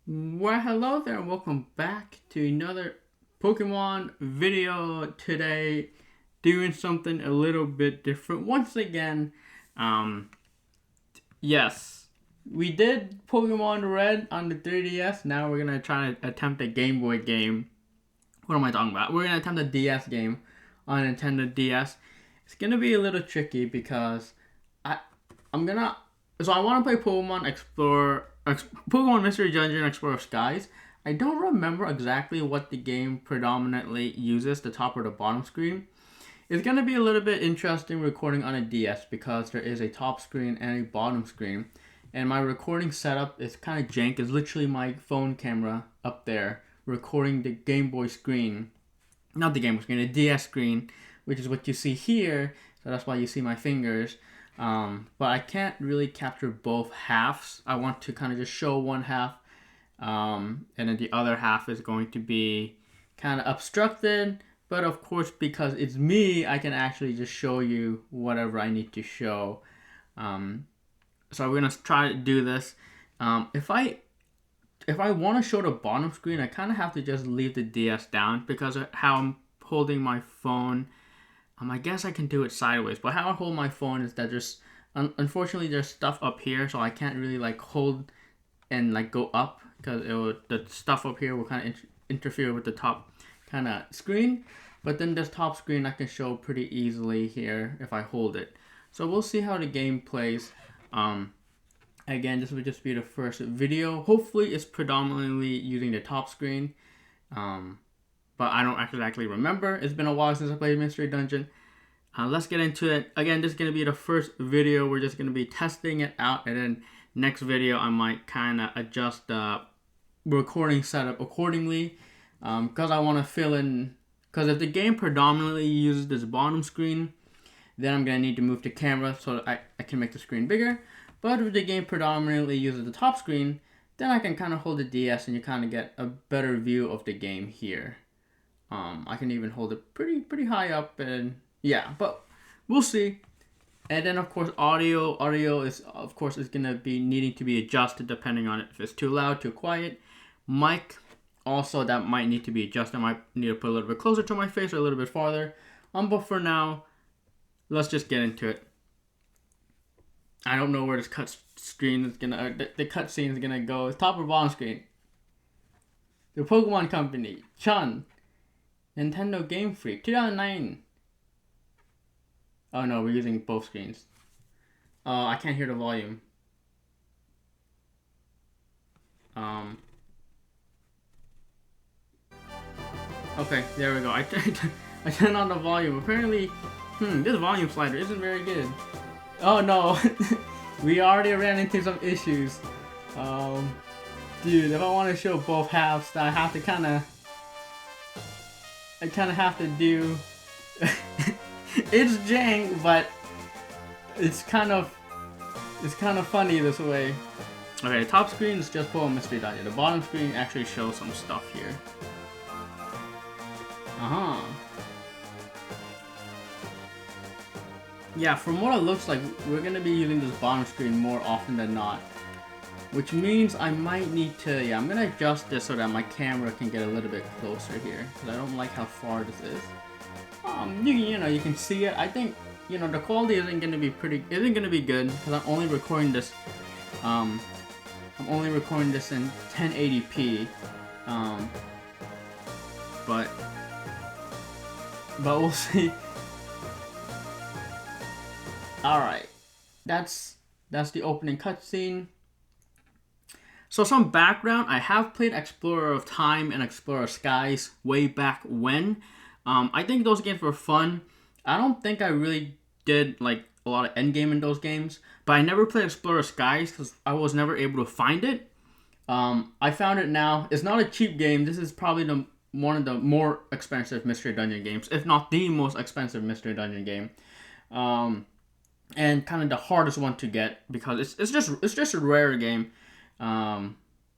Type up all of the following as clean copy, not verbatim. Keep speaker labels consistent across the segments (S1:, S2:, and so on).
S1: Well, hello there, and welcome back to another Pokemon video today. Doing something a little bit different once again. Um, yes, we did Pokemon Red on the 3DS. Now we're gonna try to attempt a Game Boy game. What am I talking about? We're gonna attempt a DS game on Nintendo DS. It's gonna be a little tricky because I I'm gonna I want to play Pokemon Explorer, Pokemon Mystery Dungeon Explorer Skies. I don't remember exactly what the game predominantly uses, the top or the bottom screen. It's gonna be a little bit interesting recording on a DS because there is a top screen and a bottom screen, and my recording setup is kind of jank. It's literally my phone camera up there recording the Game Boy screen, not the Game Boy screen, the DS screen, which is what you see here. So that's why you see my fingers. But I can't really capture both halves. I want to kind of just show one half, and then the other half is going to be kind of obstructed. But of course, because it's me, I can actually just show you whatever I need to show. So we're gonna try to do this. If I want to show the bottom screen, I kind of have to just leave the DS down because of how I'm holding my phone. I guess I can do it sideways, but how I hold my phone is that unfortunately there's stuff up here, so I can't really like hold and like go up because the stuff up here will kind of interfere with the top kind of screen. But then this top screen I can show pretty easily here if I hold it. So we'll see how the game plays. Again, this would just be the first video. Hopefully it's predominantly using the top screen. But I don't exactly remember. It's been a while since I played Mystery Dungeon. Let's get into it. Again, this is going to be the first video. We're just going to be testing it out. And then next video, I might kind of adjust the recording setup accordingly. Because I want to fill in... Because if the game predominantly uses this bottom screen, then I'm going to need to move the camera so that I can make the screen bigger. But if the game predominantly uses the top screen, then I can kind of hold the DS and you kind of get a better view of the game here. I can even hold it pretty high up, and yeah, but we'll see. And then of course audio is gonna be needing to be adjusted depending on if it's too loud, too quiet. Mic also, that might need to be adjusted. I might need to put a little bit closer to my face or a little bit farther. But for now, let's just get into it. I don't know where this cut screen is gonna the cut scene is gonna go. It's top or bottom screen. The Pokemon Company, Chun. Nintendo Game Freak, 2009. Oh no, we're using both screens. I can't hear the volume. Okay, there we go. I turned on the volume. Apparently, this volume slider isn't very good. Oh no, we already ran into some issues. Dude, if I want to show both halves, I have to kind of have to do. It's jank, but it's kind of funny this way. Okay, the top screen is just Pokemon Mystery Dungeon. The bottom screen actually shows some stuff here. Yeah, from what it looks like, we're gonna be using this bottom screen more often than not. Which means I might need to, I'm gonna adjust this so that my camera can get a little bit closer here. Because I don't like how far this is. You can see it. I think, the quality isn't gonna be good because I'm only recording this, in 1080p. But we'll see. Alright. That's the opening cutscene. So some background, I have played Explorer of Time and Explorer Skies way back when. I think those games were fun. I don't think I really did like a lot of endgame in those games, but I never played Explorer Skies because I was never able to find it. I found it now. It's not a cheap game. This is probably one of the more expensive Mystery Dungeon games, if not the most expensive Mystery Dungeon game. And kind of the hardest one to get because it's just a rare game. But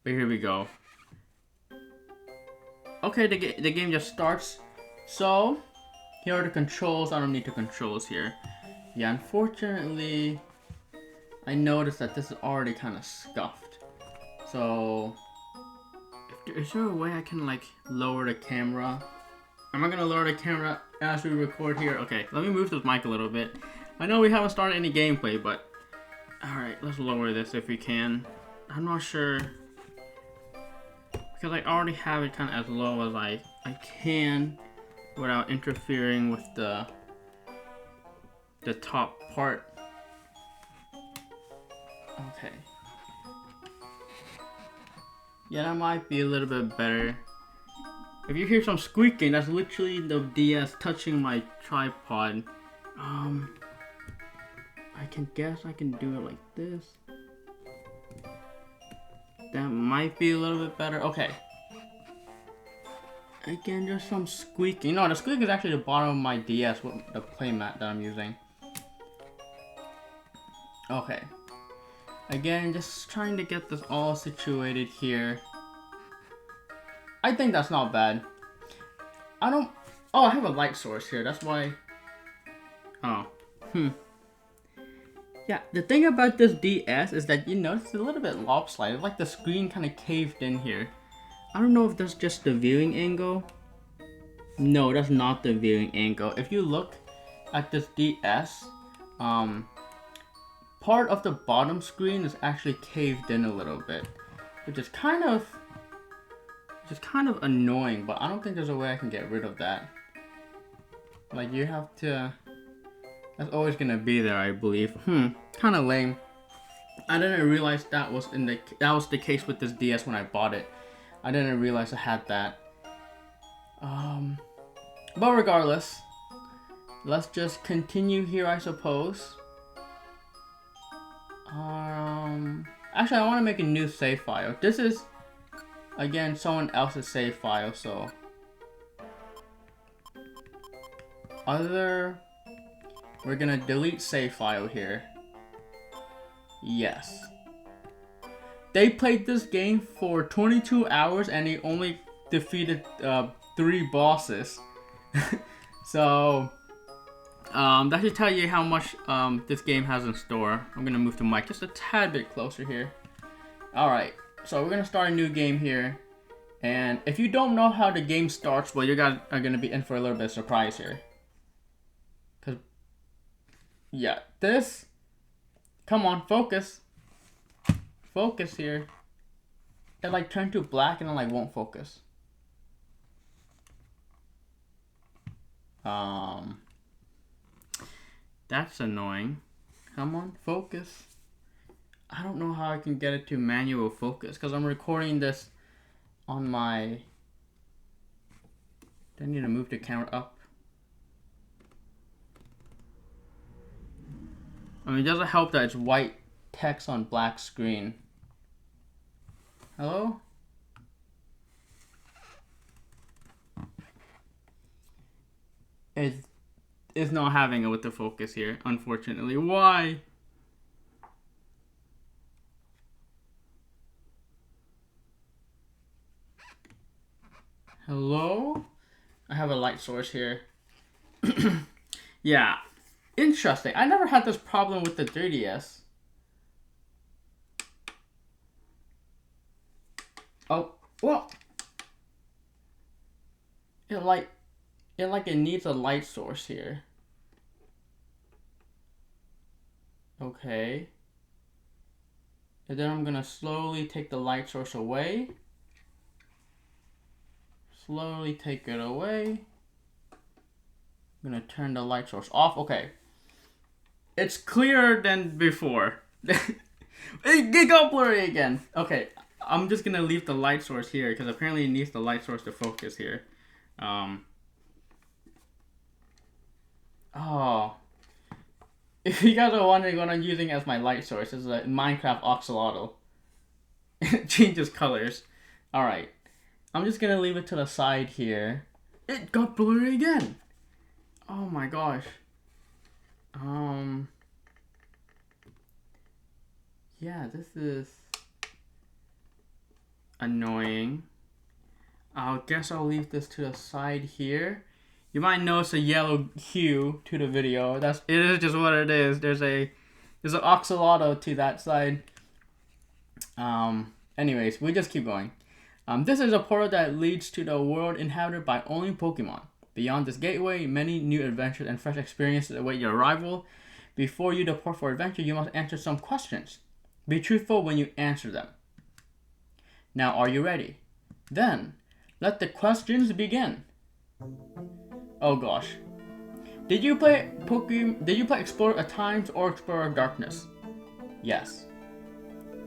S1: here we go. Okay, the game just starts. So, here are the controls. I don't need the controls here. Yeah, unfortunately, I noticed that this is already kind of scuffed. So, Is there a way I can like lower the camera? Am I gonna lower the camera as we record here? Okay, let me move this mic a little bit. I know we haven't started any gameplay, but alright, let's lower this if we can. I'm not sure, because I already have it kind of as low as I can without interfering with the top part. Okay. Yeah, that might be a little bit better. If you hear some squeaking, that's literally the DS touching my tripod. I can guess I can do it like this. That might be a little bit better. Okay. Again, there's some squeaking. No, the squeak is actually the bottom of my DS with the playmat that I'm using. Okay. Again, just trying to get this all situated here. I think that's not bad. Oh, I have a light source here. That's why. Oh. Yeah, the thing about this DS is that, you know, it's a little bit lopsided. Like the screen kind of caved in here. I don't know if that's just the viewing angle. No, that's not the viewing angle. If you look at this DS, part of the bottom screen is actually caved in a little bit, which is kind of annoying, but I don't think there's a way I can get rid of that. Like, you have to, that's always gonna be there, I believe. Kind of lame. I didn't realize that was the case with this DS when I bought it. I didn't realize I had that. But regardless, let's just continue here, I suppose. Actually, I want to make a new save file. This is, again, someone else's save file, so we're gonna delete save file here. Yes. They played this game for 22 hours and they only defeated 3 bosses. So that should tell you how much this game has in store. I'm gonna move the mic just a tad bit closer here. Alright, so we're gonna start a new game here. And if you don't know how the game starts, well, you guys are gonna be in for a little bit of surprise here. Cause, yeah, come on, focus. Focus here. It like turned to black and then like won't focus. That's annoying. Come on, focus. I don't know how I can get it to manual focus because I'm recording this on my... I need to move the camera up. I mean, it doesn't help that it's white text on black screen. Hello? It's not having it with the focus here, unfortunately. Why? Hello? I have a light source here. Yeah, interesting. I never had this problem with the 3DS. Oh, well. It needs a light source here. Okay. And then I'm gonna slowly take the light source away. Slowly take it away. I'm gonna turn the light source off. Okay. It's clearer than before. It got blurry again. Okay. I'm just gonna leave the light source here because apparently it needs the light source to focus here. Oh. If you guys are wondering what I'm using as my light source, it's a Minecraft Oxalotl. It changes colors. Alright. I'm just gonna leave it to the side here. It got blurry again! Oh my gosh. Yeah, this is annoying. I guess I'll leave this to the side here. You might notice a yellow hue to the video. It is just what it is. There's an oxalotl to that side. Anyways, we just keep going. This is a portal that leads to the world inhabited by only Pokemon. Beyond this gateway, many new adventures and fresh experiences await your arrival. Before you depart for adventure, you must answer some questions. Be truthful when you answer them. Now, are you ready? Then, let the questions begin. Oh gosh. Did you play Explorer of Times or Explorer of Darkness? Yes.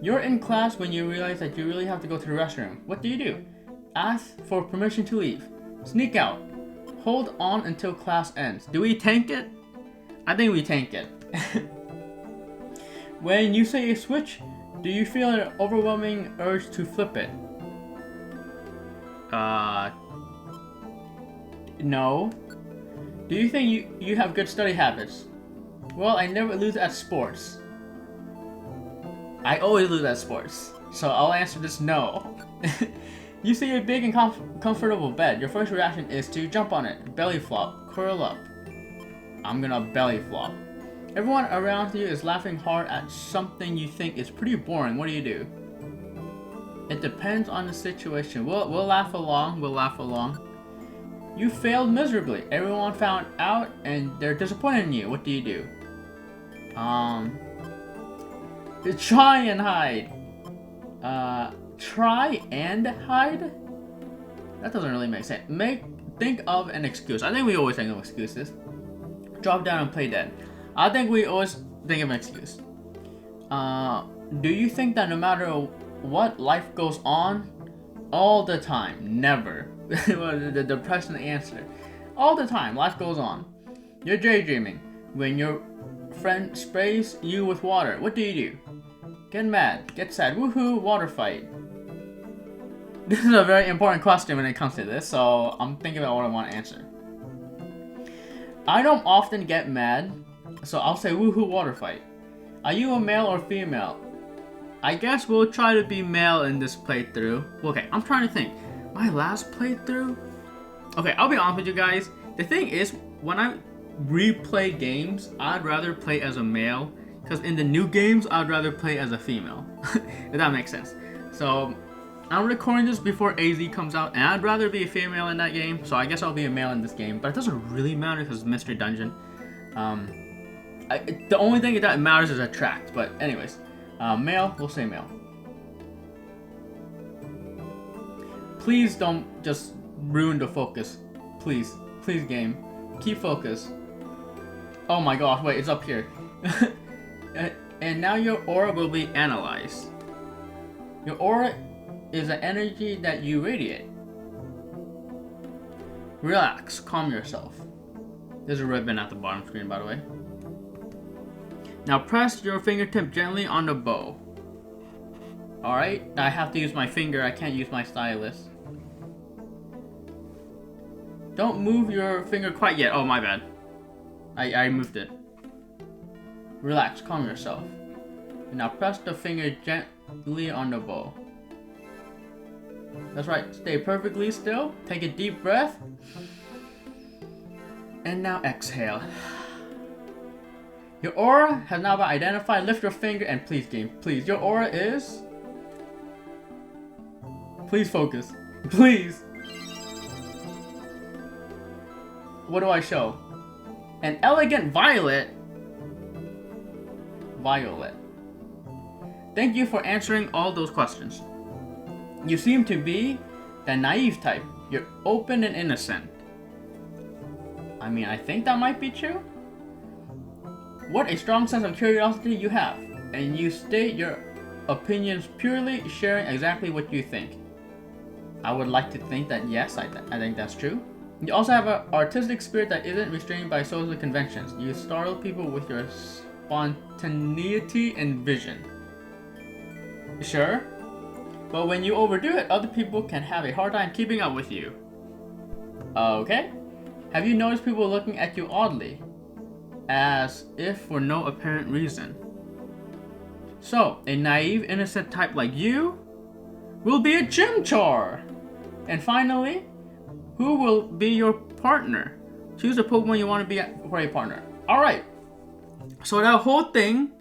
S1: You're in class when you realize that you really have to go to the restroom. What do? Ask for permission to leave. Sneak out. Hold on until class ends. Do we tank it? I think we tank it. When you say a switch, do you feel an overwhelming urge to flip it? No. Do you think you have good study habits? Well, I never lose at sports. I always lose at sports, so I'll answer this no. You see a big and comfortable bed. Your first reaction is to jump on it, belly flop, curl up. I'm gonna belly flop. Everyone around you is laughing hard at something you think is pretty boring. What do? It depends on the situation. We'll laugh along. We'll laugh along. You failed miserably. Everyone found out and they're disappointed in you. What do? Try and hide. Try and hide? That doesn't really make sense. Think of an excuse. I think we always think of excuses. Drop down and play dead. I think we always think of an excuse. Do you think that no matter what, life goes on? All the time. Never. The depressing answer. All the time, life goes on. You're daydreaming. When your friend sprays you with water, what do? Get mad, get sad, woohoo, water fight. This is a very important question when it comes to this, so I'm thinking about what I want to answer. I don't often get mad, so I'll say woohoo, water fight. Are you a male or female? I guess we'll try to be male in this playthrough. Okay, I'm trying to think. My last playthrough? Okay, I'll be honest with you guys. The thing is, when I replay games, I'd rather play as a male. Because in the new games, I'd rather play as a female. If that makes sense. So, I'm recording this before AZ comes out, and I'd rather be a female in that game. So I guess I'll be a male in this game. But it doesn't really matter because it's Mystery Dungeon. The only thing that matters is attract. But anyways, male, we'll say male. Please don't just ruin the focus. Please. Please, game. Keep focus. Oh my gosh, wait, it's up here. And now your aura will be analyzed. Your aura is an energy that you radiate. Relax, calm yourself. There's a ribbon at the bottom screen, by the way. Now press your fingertip gently on the bow. Alright, I have to use my finger, I can't use my stylus. Don't move your finger quite yet. Oh, my bad. I moved it. Relax, calm yourself. Now press the finger gently on the bow. That's right, stay perfectly still. Take a deep breath. And now exhale. Your aura has now been identified. Lift your finger and please, game, please. Your aura is... Please focus. Please. What do I show? An elegant violet. Violet. Thank you for answering all those questions. You seem to be the naive type. You're open and innocent. I mean, I think that might be true. What a strong sense of curiosity you have. And you state your opinions purely, sharing exactly what you think. I would like to think that yes, I think that's true. You also have an artistic spirit that isn't restrained by social conventions. You startle people with your spontaneity and vision. Sure, but when you overdo it, other people can have a hard time keeping up with you. Okay. Have you noticed people looking at you oddly? As if for no apparent reason. So, a naive, innocent type like you will be a Chimchar! And finally, who will be your partner? Choose a Pokemon you want to be for a partner. Alright. So that whole thing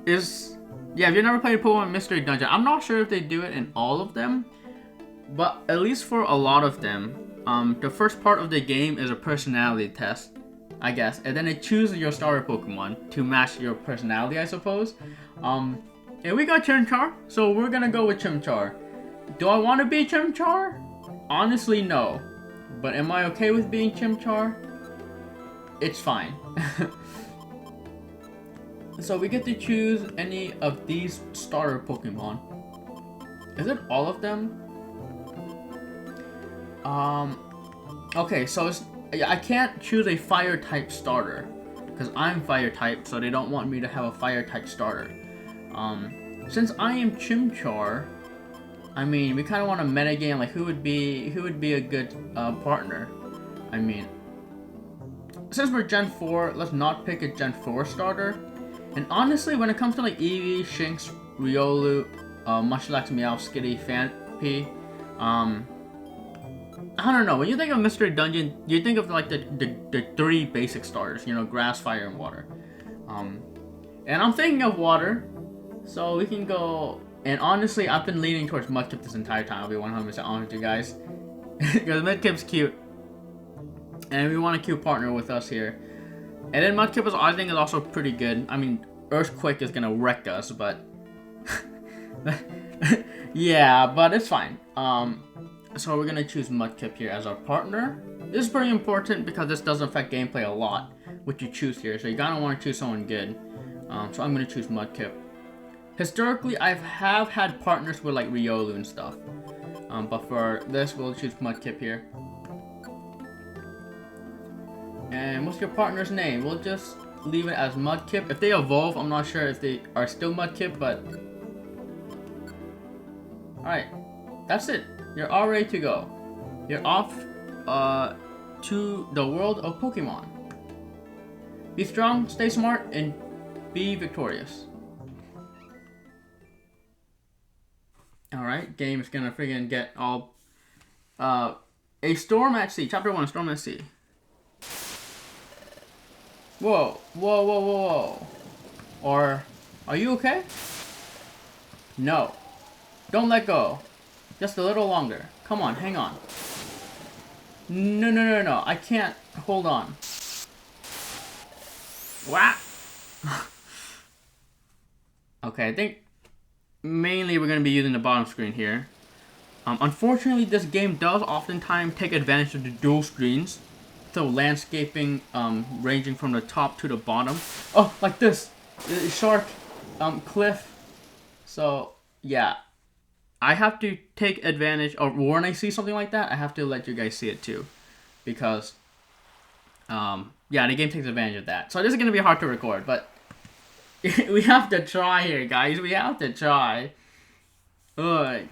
S1: is... Yeah, if you've never played Pokemon Mystery Dungeon, I'm not sure if they do it in all of them. But at least for a lot of them, the first part of the game is a personality test, I guess, and then it chooses your starter Pokemon to match your personality, I suppose. And we got Chimchar, so we're gonna go with Chimchar. Do I want to be Chimchar? Honestly, no. But am I okay with being Chimchar? It's fine. So we get to choose any of these starter Pokemon. Is it all of them? Okay, so I can't choose a fire type starter because I'm fire type, so they don't want me to have a fire type starter. Since I am Chimchar, I mean, we kind of want to metagame like who would be a good partner. I mean, since we're Gen 4, let's not pick a Gen 4 starter. And honestly, when it comes to like Eevee, Shinx, Riolu, Munchlax, Meowth, Skitty, Phanpy, I don't know. When you think of Mystery Dungeon, you think of like the 3 basic starters, you know, Grass, Fire, and Water. And I'm thinking of Water, so we can go. And honestly, I've been leaning towards Mudkip this entire time. I'll be 100% honest with you guys, because Mudkip's cute, and we want a cute partner with us here. And then Mudkip is, I think, is also pretty good. I mean, Earthquake is gonna wreck us, but yeah, but it's fine. So we're gonna choose Mudkip here as our partner. This is pretty important because this does affect gameplay a lot, what you choose here. So you gotta want to choose someone good. So I'm gonna choose Mudkip. Historically, I have had partners with like Riolu and stuff. But for this, we'll choose Mudkip here. And what's your partner's name? We'll just leave it as Mudkip. If they evolve, I'm not sure if they are still Mudkip, but alright, that's it. You're all ready to go. You're off to the world of Pokemon. Be strong, stay smart, and be victorious. Alright, game is gonna friggin' get all... A Storm at Sea. Chapter 1, Storm at Sea. Whoa, whoa, whoa, whoa, whoa. Or, are you okay? No. Don't let go. Just a little longer. Come on, hang on. No, no, no, no. I can't. Hold on. Wah! Okay, I think mainly we're going to be using the bottom screen here. Unfortunately, this game does oftentimes take advantage of the dual screens. So landscaping ranging from the top to the bottom. Oh, like this. Shark, cliff. So, yeah. I have to take advantage, or when I see something like that, I have to let you guys see it too. Because, yeah, the game takes advantage of that. So this is going to be hard to record, but we have to try here, guys. We have to try. Ugh.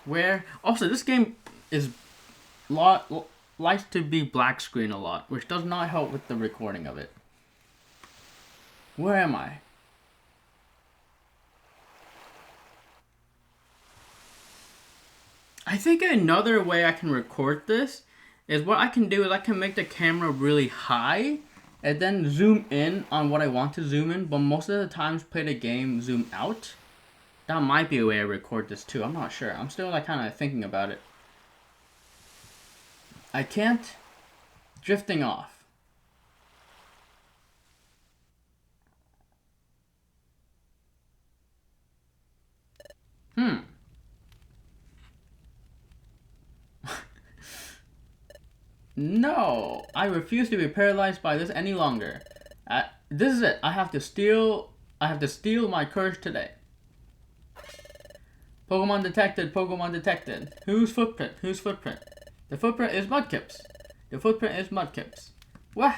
S1: Where, also, this game is likes to be black screen a lot, which does not help with the recording of it. Where am I? I think another way I can record this is what I can do is I can make the camera really high and then zoom in on what I want to zoom in, but most of the times play the game zoom out. That might be a way I record this too. I'm not sure. I'm still like kind of thinking about it. I can't. Drifting off. No, I refuse to be paralyzed by this any longer. This is it. I have to steal my courage today. Pokemon detected. Pokemon detected. Whose footprint? Whose footprint? The footprint is Mudkip's. The footprint is Mudkip's. What?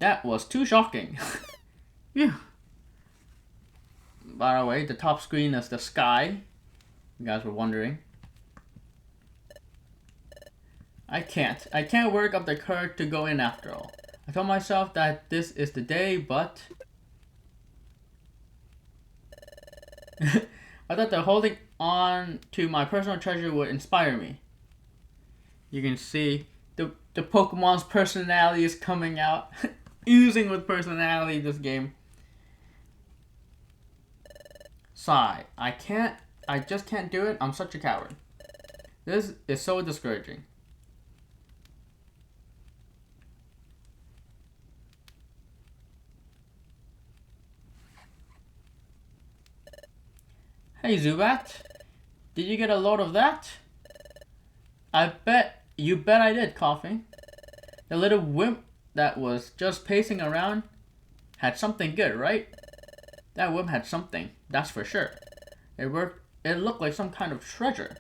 S1: That was too shocking. Phew. By the way, the top screen is the sky. You guys were wondering. I can't work up the courage to go in after all. I told myself that this is the day, but... I thought that holding on to my personal treasure would inspire me. You can see the Pokemon's personality is coming out. Oozing with personality this game. Sigh. I just can't do it. I'm such a coward. This is so discouraging. Hey Zubat, did you get a load of that? You bet I did, coughing. The little wimp that was just pacing around had something good, right? That wimp had something, that's for sure. It looked like some kind of treasure.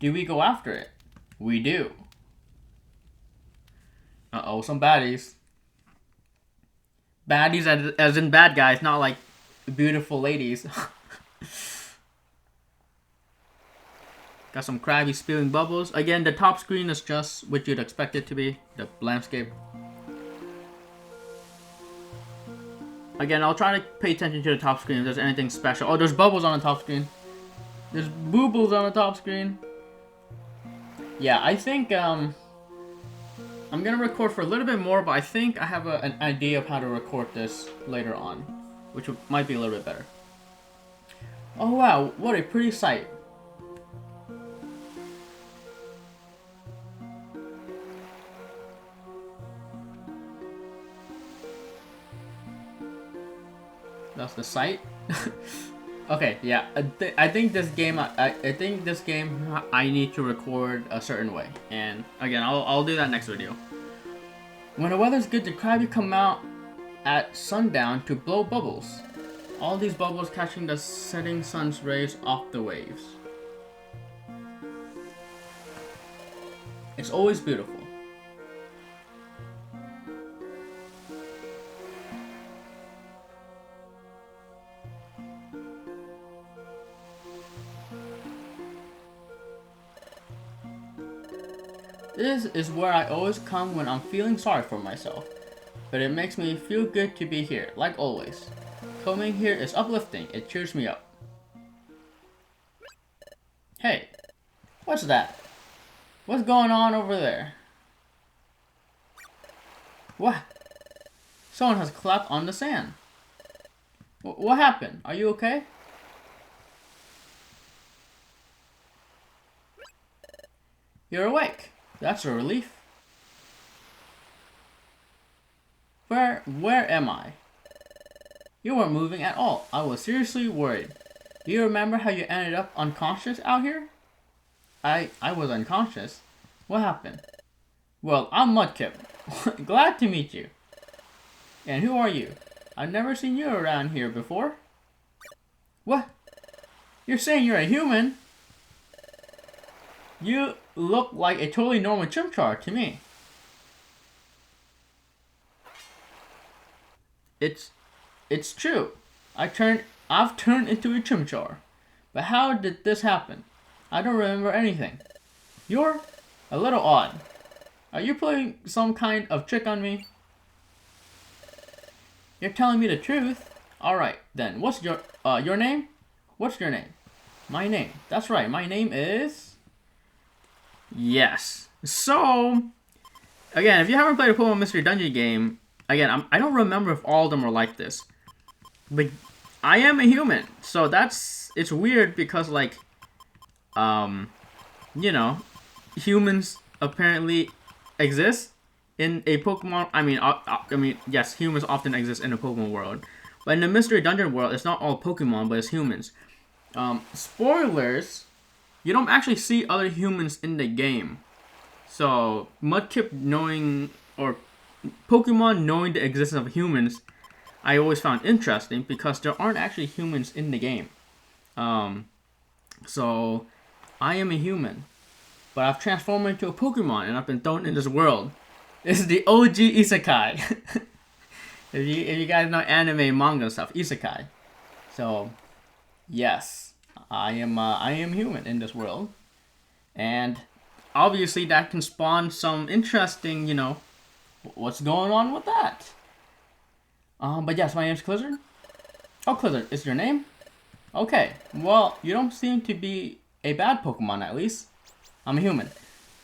S1: Do we go after it? We do. Uh-oh, some baddies. Baddies as in bad guys, not like beautiful ladies. Got some Krabby spewing bubbles. Again, the top screen is just what you'd expect it to be. The landscape. Again, I'll try to pay attention to the top screen if there's anything special. Oh, there's bubbles on the top screen. There's boobles on the top screen. Yeah, I think I'm gonna record for a little bit more, but I think I have an idea of how to record this later on, which might be a little bit better. Oh wow, what a pretty sight. That's the site. Okay, yeah. I think this game. I think this game. I need to record a certain way, and again, I'll do that next video. When the weather's good, the Krabby come out at sundown to blow bubbles. All these bubbles catching the setting sun's rays off the waves. It's always beautiful. This is where I always come when I'm feeling sorry for myself. But it makes me feel good to be here, like always. Coming here is uplifting, it cheers me up. Hey, what's that? What's going on over there? What? Someone has clapped on the sand. What happened? Are you okay? You're awake. That's a relief. Where am I? You weren't moving at all. I was seriously worried. Do you remember how you ended up unconscious out here? I was unconscious. What happened? Well, I'm Mudkip. Glad to meet you. And who are you? I've never seen you around here before. What? You're saying you're a human? You look like a totally normal Chimchar to me. It's true. I've turned into a Chimchar. But how did this happen? I don't remember anything. You're a little odd. Are you playing some kind of trick on me? You're telling me the truth? Alright, then. What's your name? What's your name? My name. That's right. My name is... Yes. So, again, if you haven't played a Pokemon Mystery Dungeon game, again, I don't remember if all of them are like this. But I am a human. So it's weird because, like, you know, humans apparently exist in a Pokemon. I mean, yes, humans often exist in a Pokemon world, but in the Mystery Dungeon world, it's not all Pokemon, but it's humans. Spoilers: you don't actually see other humans in the game. So Mudkip knowing, or Pokemon knowing the existence of humans, I always found interesting because there aren't actually humans in the game. So I am a human, but I've transformed into a Pokemon and I've been thrown in this world. This is the OG Isekai. if you guys know anime, manga stuff, Isekai. So, yes, I am human in this world, and obviously that can spawn some interesting, you know, what's going on with that. But yes, my name's Clizzard. Oh, Clizzard, is your name? Okay, well, you don't seem to be a bad Pokemon, at least. I'm a human.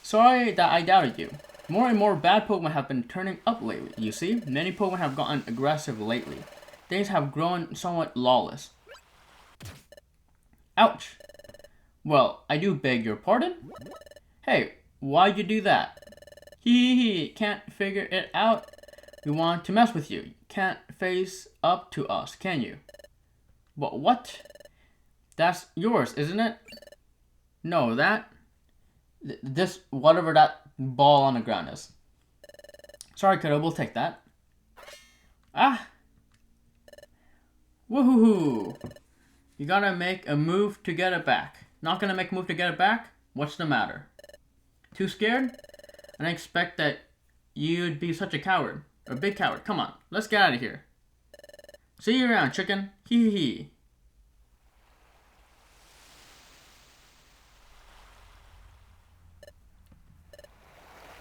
S1: Sorry that I doubted you. More and more bad Pokemon have been turning up lately, you see? Many Pokemon have gotten aggressive lately. Things have grown somewhat lawless. Ouch. Well, I do beg your pardon? Hey, why'd you do that? Hee, can't figure it out. We want to mess with you. Can't face up to us, can you? What? That's yours, isn't it? No, this, whatever that ball on the ground is. Sorry, kiddo, we'll take that. Ah! Woohoo! You gotta make a move to get it back. Not gonna make a move to get it back? What's the matter? Too scared? I didn't expect that you'd be such a coward. A big coward. Come on, let's get out of here. See you around, chicken. Hee hee.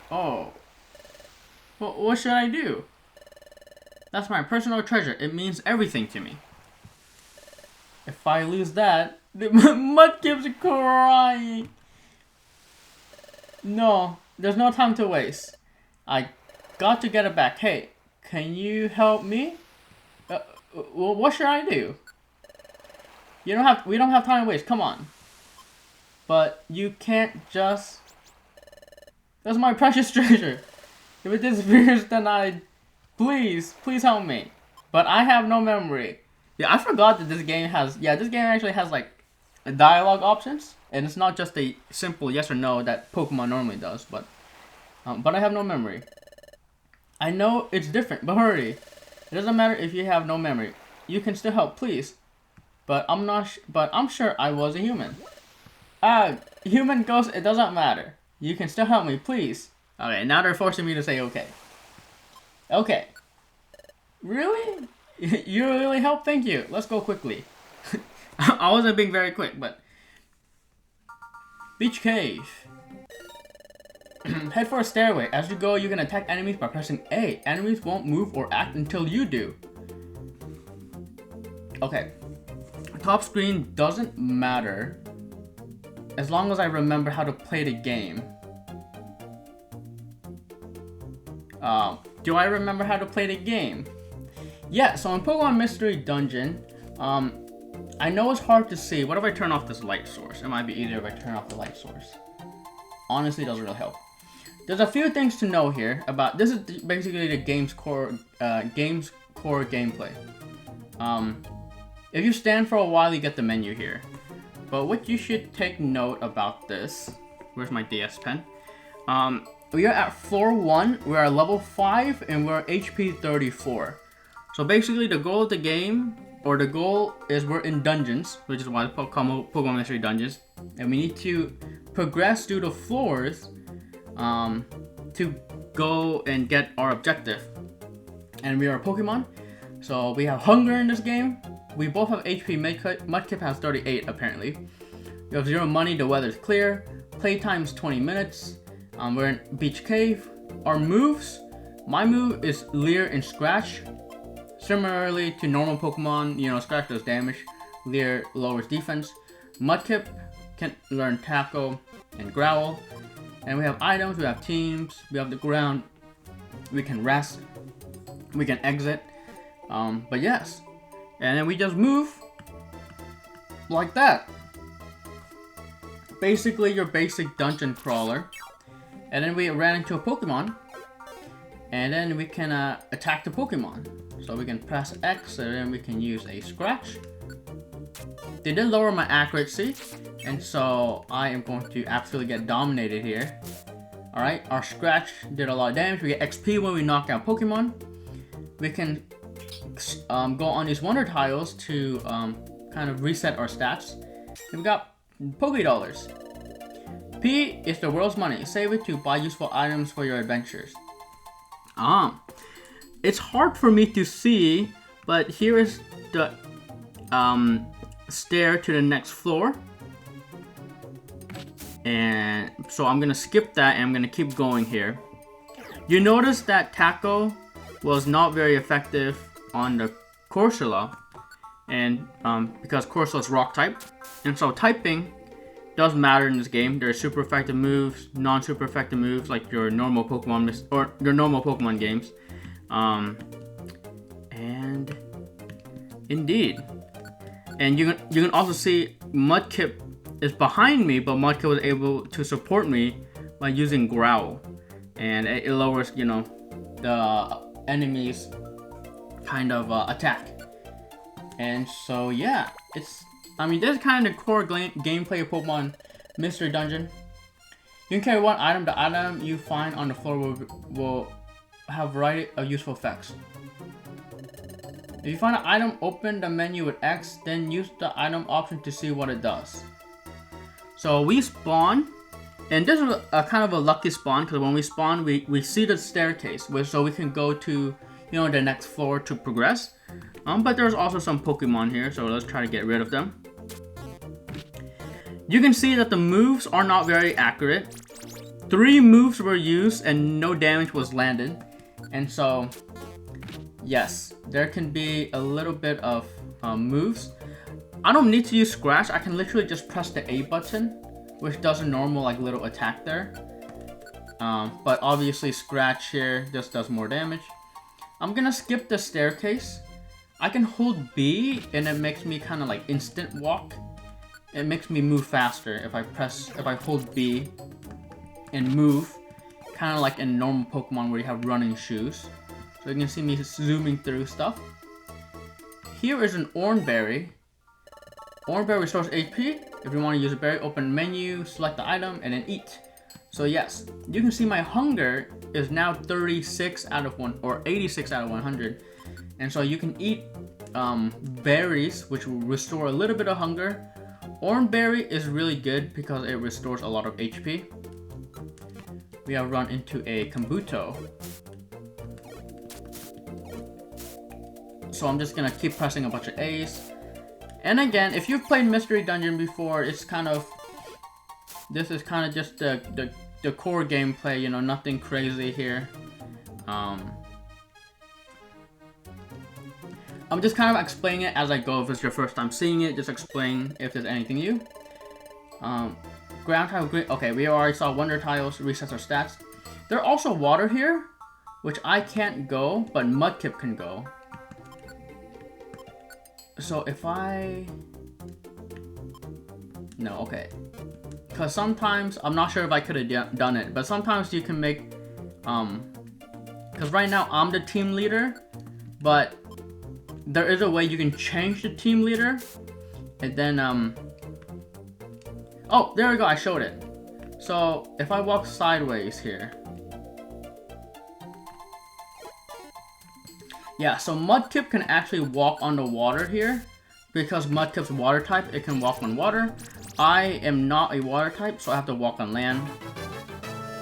S1: Oh. What should I do? That's my personal treasure. It means everything to me. If I lose that, the Mudkip's crying. No, there's no time to waste. I got to get it back. Hey, can you help me? Well, what should I do? We don't have time to waste. Come on. But you can't just. That's my precious treasure. If it disappears, then please help me. But I have no memory. Yeah, I forgot that this game actually has like dialogue options, and it's not just a simple yes or no that Pokemon normally does. But I have no memory. I know it's different, but hurry. It doesn't matter if you have no memory. You can still help, please. But I'm sure I was a human. Human ghost. It doesn't matter. You can still help me, please. Okay, now they're forcing me to say okay. Okay. Really? You really helped? Thank you. Let's go quickly. I wasn't being very quick, but... Beach Cave. Head for a stairway. As you go, you can attack enemies by pressing A. Enemies won't move or act until you do. Okay. Top screen doesn't matter as long as I remember how to play the game. Do I remember how to play the game? Yeah, so in Pokemon Mystery Dungeon, I know it's hard to see. What if I turn off this light source? It might be easier if I turn off the light source. Honestly, it doesn't really help. There's a few things to know here about. This is basically the game's core gameplay. If you stand for a while, you get the menu here. But what you should take note about this. Where's my DS pen? We are at floor 1, we're at level 5, and we're HP 34. So basically the goal of the game, or the goal is we're in dungeons, which is why it's Pokemon Mystery Dungeons. And we need to progress through the floors to go and get our objective. And we are a Pokemon, so we have hunger in this game. We both have HP, Mudkip has 38 apparently. We have 0 money, the weather's clear. Playtime's 20 minutes. We're in Beach Cave. Our moves, my move is Leer and Scratch. Similarly to normal Pokemon, Scratch does damage, Leer lowers defense. Mudkip can learn Tackle and Growl. And we have items, we have teams, we have the ground. We can rest, we can exit. But yes. And then we just move like that. Basically your basic dungeon crawler. And then we ran into a Pokemon. And then we can attack the Pokemon. So we can press X and then we can use a Scratch. They did lower my accuracy. And so I am going to absolutely get dominated here. Alright, our Scratch did a lot of damage. We get XP when we knock out Pokemon. We can go on these Wonder Tiles to kind of reset our stats. And we got Pokédollars. P is the world's money. Save it to buy useful items for your adventures. It's hard for me to see, but here is the stair to the next floor. And so I'm gonna skip that and I'm gonna keep going here. You notice that Tackle was not very effective on the Corsola, and because Corsola is rock type, and so typing does matter in this game. There are super effective moves, non-super effective moves like your normal Pokemon or your normal Pokemon games, and indeed, and you can also see Mudkip is behind me, but Mudkip was able to support me by using Growl. And it lowers, you know, the enemy's kind of attack. And so, yeah, I mean, this is kind of the core gameplay of Pokemon Mystery Dungeon. You can carry one item. The item you find on the floor will have a variety of useful effects. If you find an item, open the menu with X, then use the item option to see what it does. So we spawn, and this is a kind of a lucky spawn, because when we spawn, we see the staircase, so we can go to, you know, the next floor to progress. But there's also some Pokemon here, so let's try to get rid of them. You can see that the moves are not very accurate. 3 moves were used and no damage was landed. And so, yes, there can be a little bit of moves. I don't need to use Scratch. I can literally just press the A button, which does a normal like little attack there. But obviously Scratch here just does more damage. I'm gonna skip the staircase. I can hold B and it makes me kind of like instant walk. It makes me move faster if I hold B and move, kind of like in normal Pokemon where you have running shoes. So you can see me zooming through stuff. Here is an Orange Berry. Orange Berry restores HP. If you want to use a berry, open menu, select the item, and then eat. So yes, you can see my hunger is now 36 out of 1 or 86 out of 100. And so you can eat berries, which will restore a little bit of hunger. Orange Berry is really good because it restores a lot of HP. We have run into a Kabuto. So I'm just gonna keep pressing a bunch of A's. And again, if you've played Mystery Dungeon before, this is kind of just the core gameplay, you know, nothing crazy here. I'm just kind of explaining it as I go. If it's your first time seeing it, just explain if there's anything new. Ground tile, okay, we already saw Wonder Tiles, resets our stats. There's also water here, which I can't go, but Mudkip can go. So if no, okay. Because sometimes, I'm not sure if I could have done it, but sometimes you can make, because right now I'm the team leader, but there is a way you can change the team leader, and then, oh, there we go, I showed it. So, if I walk sideways here. Yeah, so Mudkip can actually walk on the water here. Because Mudkip's water type, it can walk on water. I am not a water type, so I have to walk on land.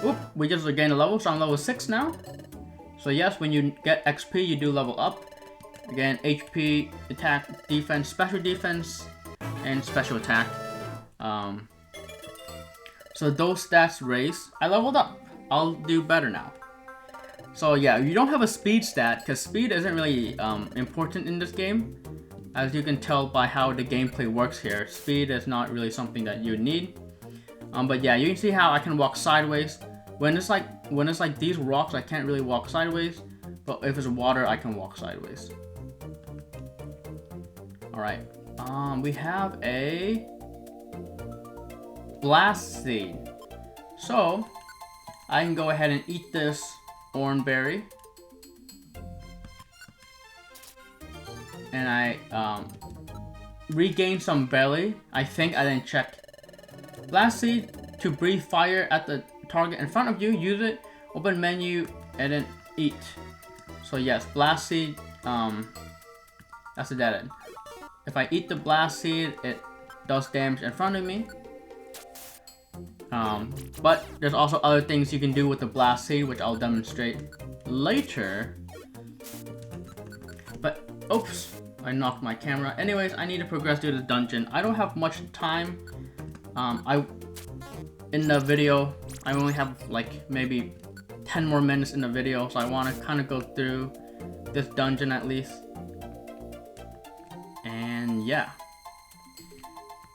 S1: Oop, we just gained a level, so I'm level 6 now. So yes, when you get XP, you do level up. Again, HP, attack, defense, special defense, and special attack. So those stats raise. I leveled up. I'll do better now. So yeah, you don't have a speed stat, because speed isn't really important in this game. As you can tell by how the gameplay works here, speed is not really something that you need. But yeah, you can see how I can walk sideways. When it's like these rocks, I can't really walk sideways. But if it's water, I can walk sideways. Alright, we have a Blast Seed. So, I can go ahead and eat this Orange Berry. And I regain some belly. I think I didn't check. Blast Seed to breathe fire at the target in front of you. Use it, open menu, and then eat. So yes, Blast Seed, that's a dead end. If I eat the Blast Seed, it does damage in front of me. But there's also other things you can do with the Blast Seed, which I'll demonstrate later. But, oops, I knocked my camera. Anyways, I need to progress through the dungeon. I don't have much time. In the video, I only have like maybe 10 more minutes in the video, so I want to kind of go through this dungeon at least. And yeah,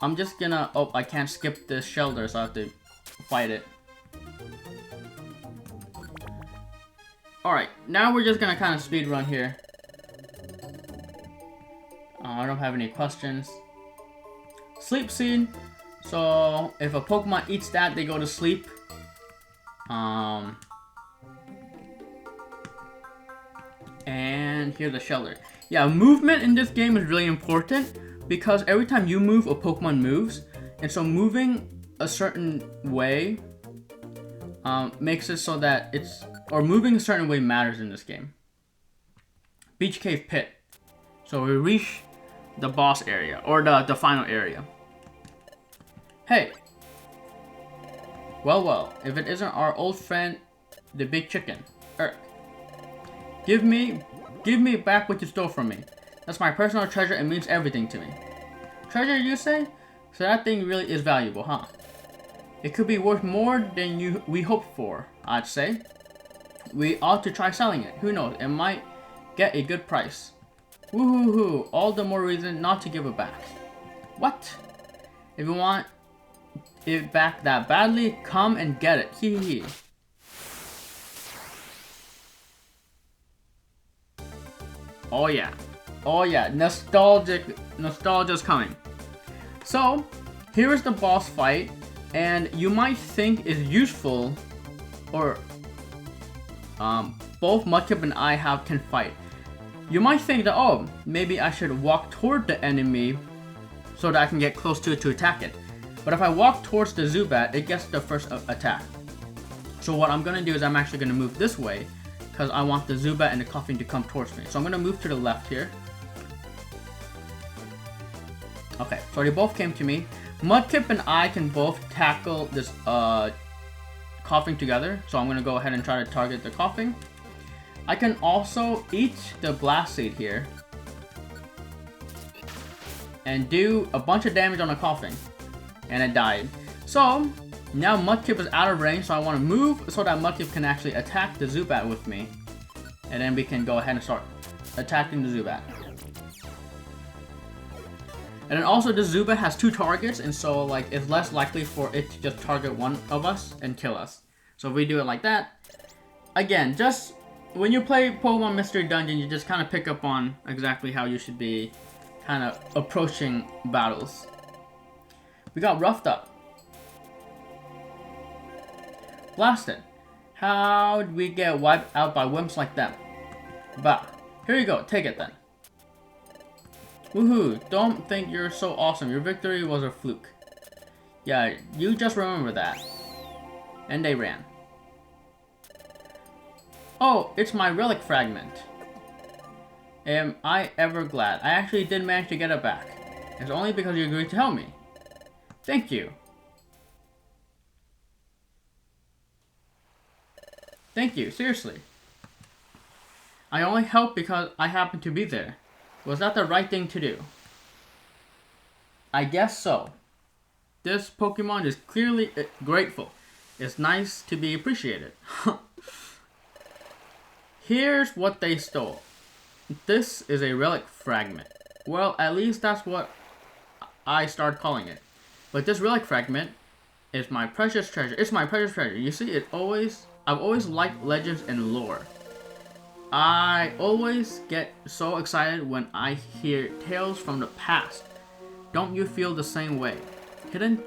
S1: I'm just gonna, oh, I can't skip this shelter, so I have to fight it. Alright, now we're just gonna kind of speed run here. I don't have any questions. Sleep seed. So if a Pokemon eats that, they go to sleep. And here's the shelter. Yeah, movement in this game is really important because every time you move, a Pokemon moves. And so moving a certain way makes it so that moving a certain way matters in this game. Beach Cave Pit. So we reach the boss area, or the final area. Hey. Well, if it isn't our old friend, the big chicken, Urk. Give me back what you stole from me. That's my personal treasure and means everything to me. Treasure, you say? So that thing really is valuable, huh? It could be worth more than we hoped for, I'd say. We ought to try selling it. Who knows, it might get a good price. Woohoo, all the more reason not to give it back. What? If you want it back that badly, come and get it. Hee hee. Oh yeah, nostalgia's coming. So, here is the boss fight, and you might think is useful, or both Mudkip and I can fight. You might think that, oh, maybe I should walk toward the enemy so that I can get close to it to attack it. But if I walk towards the Zubat, it gets the first attack. So what I'm gonna do is I'm actually gonna move this way because I want the Zubat and the Koffing to come towards me. So I'm gonna move to the left here. Okay, so they both came to me. Mudkip and I can both tackle this Koffing together. So I'm gonna go ahead and try to target the Koffing. I can also eat the Blast Seed here and do a bunch of damage on the Koffing. And it died. So now Mudkip is out of range, so I want to move so that Mudkip can actually attack the Zubat with me. And then we can go ahead and start attacking the Zubat. And then also the Zubat has 2 targets, and so like it's less likely for it to just target one of us and kill us. So if we do it like that, again, just when you play Pokemon Mystery Dungeon, you just kind of pick up on exactly how you should be kind of approaching battles. We got roughed up. Blasted. How'd we get wiped out by wimps like them? Bah. Here you go, take it then. Woohoo, don't think you're so awesome. Your victory was a fluke. Yeah, you just remember that. And they ran. Oh, it's my relic fragment. Am I ever glad. I actually did manage to get it back. It's only because you agreed to help me. Thank you. Thank you, seriously. I only helped because I happened to be there. Was that the right thing to do? I guess so. This Pokemon is clearly grateful. It's nice to be appreciated. Here's what they stole. This is a relic fragment. Well, at least that's what I started calling it. But this relic fragment is my precious treasure. It's my precious treasure. You see, I've always liked legends and lore. I always get so excited when I hear tales from the past. Don't you feel the same way? Hidden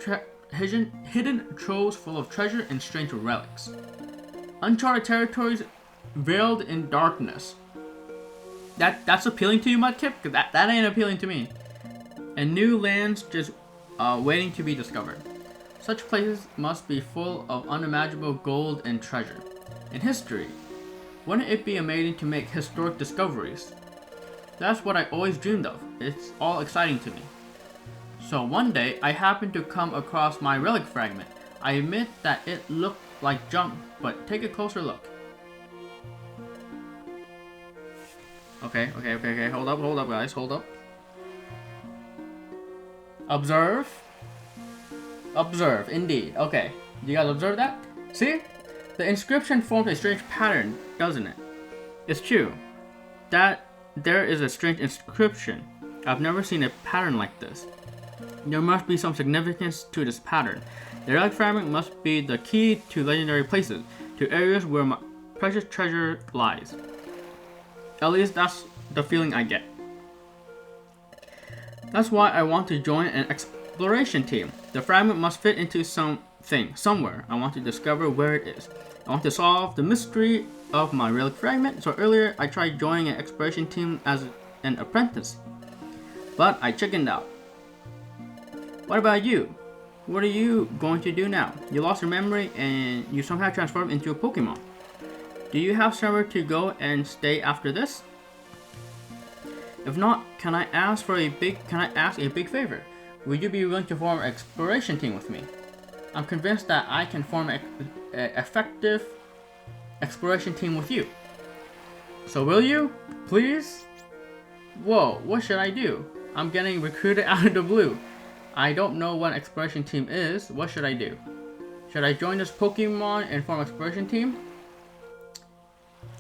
S1: troves full of treasure and strange relics. Uncharted territories veiled in darkness. That's appealing to you, Mudkip? Cause that ain't appealing to me. And new lands just waiting to be discovered. Such places must be full of unimaginable gold and treasure. In history, wouldn't it be amazing to make historic discoveries? That's what I always dreamed of. It's all exciting to me. So one day, I happened to come across my relic fragment. I admit that it looked like junk, but take a closer look. Okay. Hold up, guys. Hold up. Observe. Observe, indeed. Okay. You guys observe that? See? The inscription forms a strange pattern, doesn't it? It's true. That there is a strange inscription. I've never seen a pattern like this. There must be some significance to this pattern. The relic fragment must be the key to legendary places, to areas where my precious treasure lies. At least that's the feeling I get. That's why I want to join an exploration team. The fragment must fit into something, somewhere. I want to discover where it is. I want to solve the mystery of my relic fragment. So earlier, I tried joining an exploration team as an apprentice, but I chickened out. What about you? What are you going to do now? You lost your memory and you somehow transformed into a Pokemon. Do you have somewhere to go and stay after this? If not, can I ask a big favor? Would you be willing to form an exploration team with me? I'm convinced that I can form an effective exploration team with you. So will you? Please? Whoa, what should I do? I'm getting recruited out of the blue. I don't know what an exploration team is. What should I do? Should I join this Pokemon and form an exploration team?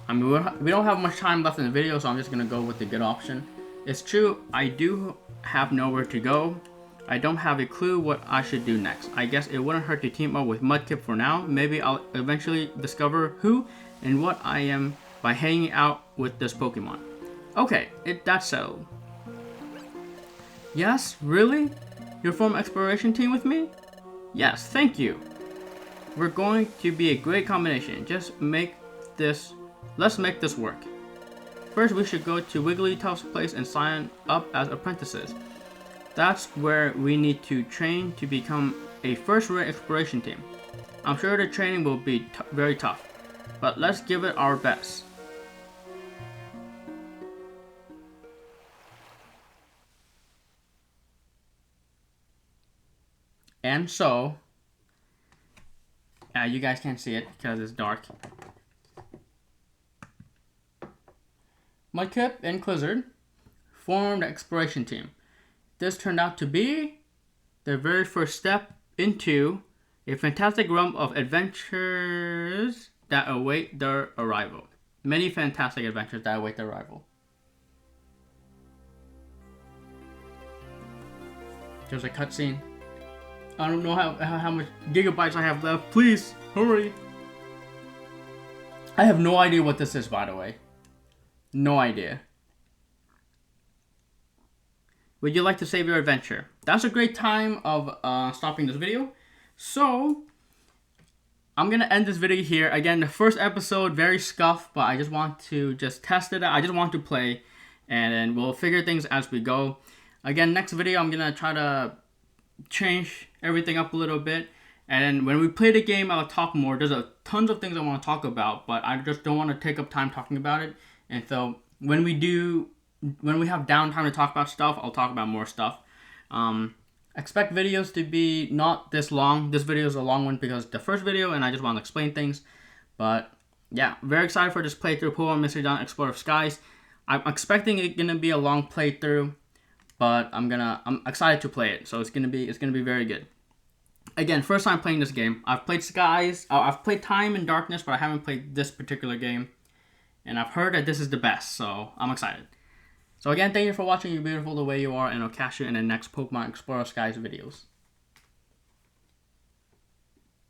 S1: I mean, we don't have much time left in the video, so I'm just gonna go with the good option. It's true, I do have nowhere to go. I don't have a clue what I should do next. I guess it wouldn't hurt to team up with Mudkip for now. Maybe I'll eventually discover who and what I am by hanging out with this Pokemon. Okay, that's settled. Yes, really? You'll form an exploration team with me? Yes, thank you. We're going to be a great combination. Let's make this work. First, we should go to Wigglytuff's place and sign up as apprentices. That's where we need to train to become a first-rate exploration team. I'm sure the training will be very tough, but let's give it our best. And so, you guys can't see it because it's dark. Mudkip and Clizzard formed an exploration team. This turned out to be their very first step into a fantastic realm of adventures that await their arrival. Many fantastic adventures that await their arrival. There's a cutscene. I don't know how much gigabytes I have left. Please, hurry. I have no idea what this is, by the way. No idea. Would you like to save your adventure? That's a great time of stopping this video. So, I'm going to end this video here. Again, the first episode, very scuffed, but I just want to test it out. I just want to play, and then we'll figure things as we go. Again, next video, I'm going to try to change everything up a little bit. And then when we play the game, I'll talk more. There's tons of things I want to talk about, but I just don't want to take up time talking about it. And so when we have downtime to talk about stuff, I'll talk about more stuff. Expect videos to be not this long. This video is a long one because it's the first video and I just want to explain things. But yeah, very excited for this playthrough, Pokemon Mystery Dawn Explorer of Skies. I'm expecting it gonna be a long playthrough, but I'm excited to play it. So it's gonna be very good. Again, first time playing this game. I've played Skies. I've played Time and Darkness, but I haven't played this particular game. And I've heard that this is the best, so I'm excited. So again, thank you for watching. You're beautiful the way you are, and I'll catch you in the next Pokemon Explorer Skies videos.